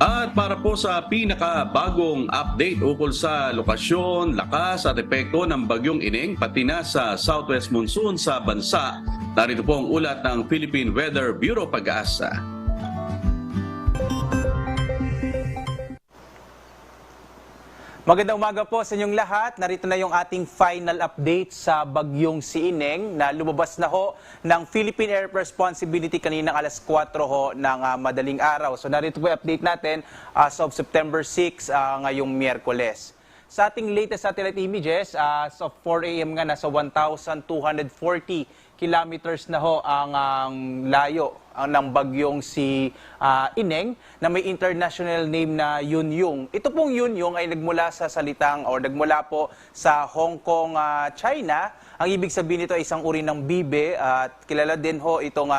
At para po sa pinakabagong update ukol sa lokasyon, lakas at epekto ng bagyong Ineng pati na sa southwest monsoon sa bansa, narito po ang ulat ng Philippine Weather Bureau Pag-asa. Magandang umaga po sa inyong lahat. Narito na yung ating final update sa bagyong si Ineng na lumabas na ho ng Philippine Area Responsibility kaninang alas 4 ho ng madaling araw. So narito po yung update natin as of September 6 ngayong Miyerkules. Sa ating latest satellite images, as of 4 a.m. nga nasa 1,240 kilometers na ho ang layo ng bagyong si Ineng na may international name na Yunyong. Ito pong Yunyong ay nagmula sa salitang o nagmula po sa Hong Kong, China. Ang ibig sabihin nito ay isang uri ng bibe at kilala din ho itong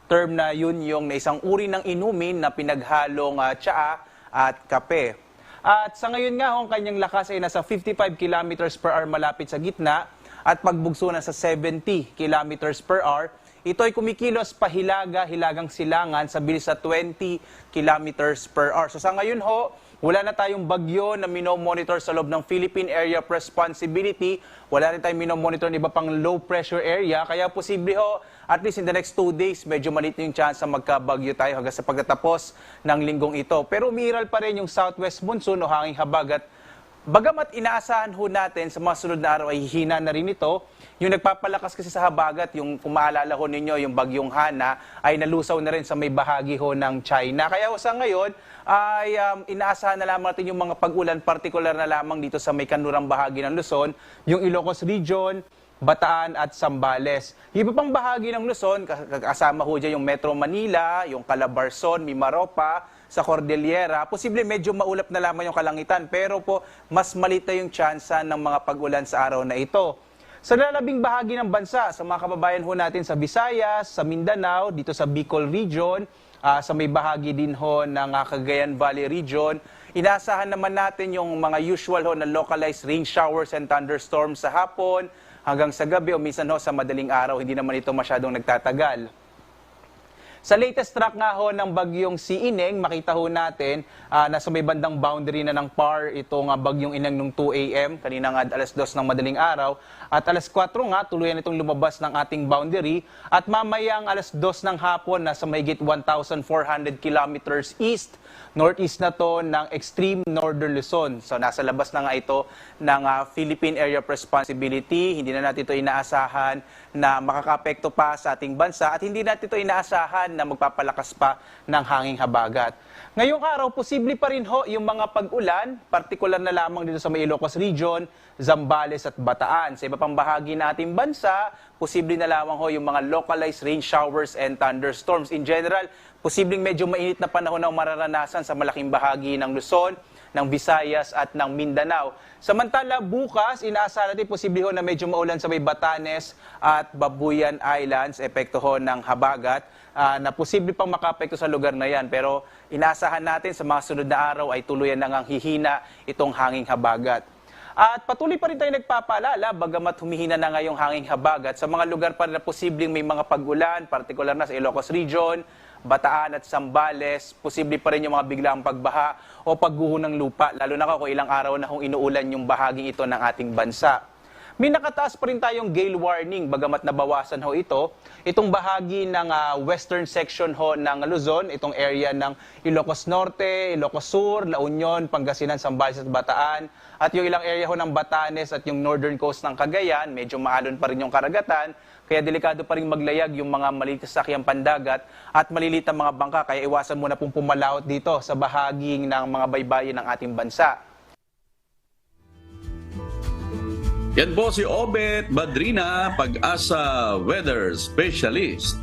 term na Yunyong na isang uri ng inumin na pinaghalong tsaa at kape. At sa ngayon nga ang kanyang lakas ay nasa 55 kilometers per hour malapit sa gitna at pagbugso na sa 70 kilometers per hour. Ito ay kumikilos pahilaga-hilagang silangan sa bilis sa 20 kilometers per hour. So sa ngayon ho, wala na tayong bagyo na minomonitor sa loob ng Philippine Area of Responsibility. Wala rin tayong minomonitor ng iba pang low pressure area. Kaya posible ho, at least in the next 2 days, medyo maliit yung chance na magkabagyo tayo hanggang sa pagtatapos ng linggong ito. Pero umiiral pa rin yung southwest monsoon o hanging habagat. Bagamat inaasahan ho natin sa mga sunod na araw ay hihina na rin ito, yung nagpapalakas kasi sa habagat, yung kung maalala ho ninyo, yung bagyong Hana, ay nalusaw na rin sa may bahagi ho ng China. Kaya ho sa ngayon, ay inaasahan na lamang natin yung mga pag-ulan, partikular na lamang dito sa may kanlurang bahagi ng Luzon, yung Ilocos Region, Bataan at Zambales. Yung iba pang bahagi ng Luzon, kasama ho dyan yung Metro Manila, yung Calabarzon, Mimaropa, sa Cordillera, posible medyo maulap na lamang yung kalangitan, pero po mas malita yung tsansa ng mga pag-ulan sa araw na ito. Sa lalabing bahagi ng bansa, sa mga kababayan ho natin sa Visayas, sa Mindanao, dito sa Bicol Region, sa may bahagi din ho ng Cagayan Valley Region, inaasahan naman natin yung mga usual ho na localized rain showers and thunderstorms sa hapon, hanggang sa gabi o minsan ho sa madaling araw, hindi naman ito masyadong nagtatagal. Sa latest track nga ho ng bagyong si Ineng, makita ho natin na sa may bandang boundary na ng PAR itong bagyong Ineng nung 2 a.m. Kanina nga alas 2 ng madaling araw. At alas 4 nga, tuluyan itong lumabas ng ating boundary. At mamayang alas 2 ng hapon, nasa mahigit 1,400 kilometers east, northeast na to ng extreme northern Luzon. So nasa labas na nga ito ng Philippine Area of Responsibility. Hindi na natin ito inaasahan na makakapekto pa sa ating bansa at hindi natin ito inaasahan na magpapalakas pa ng hanging habagat. Ngayong araw, posible pa rin ho yung mga pag-ulan, partikular na lamang dito sa may Ilocos Region, Zambales at Bataan. Sa iba pang bahagi ng ating bansa, posible na lamang ho yung mga localized rain showers and thunderstorms. In general, posibleng medyo mainit na panahon ang mararanasan sa malaking bahagi ng Luzon, ng Visayas at ng Mindanao. Samantala, bukas, inaasahan natin posible ho na medyo maulan sa may Batanes at Babuyan Islands, epekto ho ng habagat, na posible pang makapekto sa lugar na yan. Pero inaasahan natin sa mga sunod na araw ay tuluyan na ngang hihina itong hanging habagat. At patuloy pa rin tayo nagpapaalala, bagamat humihina na nga yung hanging habagat, sa mga lugar pa rin na posibleng may mga pag-ulan, partikular na sa Ilocos Region, Bataan at Zambales, posible pa rin yung mga biglaang pagbaha o pagguho ng lupa, lalo na kung ilang araw na kung inuulan yung bahaging ito ng ating bansa. May nakataas pa rin tayong gale warning, bagamat nabawasan ho ito. Itong bahagi ng western section ho ng Luzon, itong area ng Ilocos Norte, Ilocos Sur, La Union, Pangasinan, Zambales at Bataan. At yung ilang area ho ng Batanes at yung northern coast ng Cagayan, medyo maalon pa rin yung karagatan. Kaya delikado pa rin maglayag yung mga maliit na sasakyang pandagat at maliliit na mga bangka. Kaya iwasan muna pong pumalaot dito sa bahaging ng mga baybayin ng ating bansa. Yan po si Obet Badrina, Pag-asa Weather Specialist.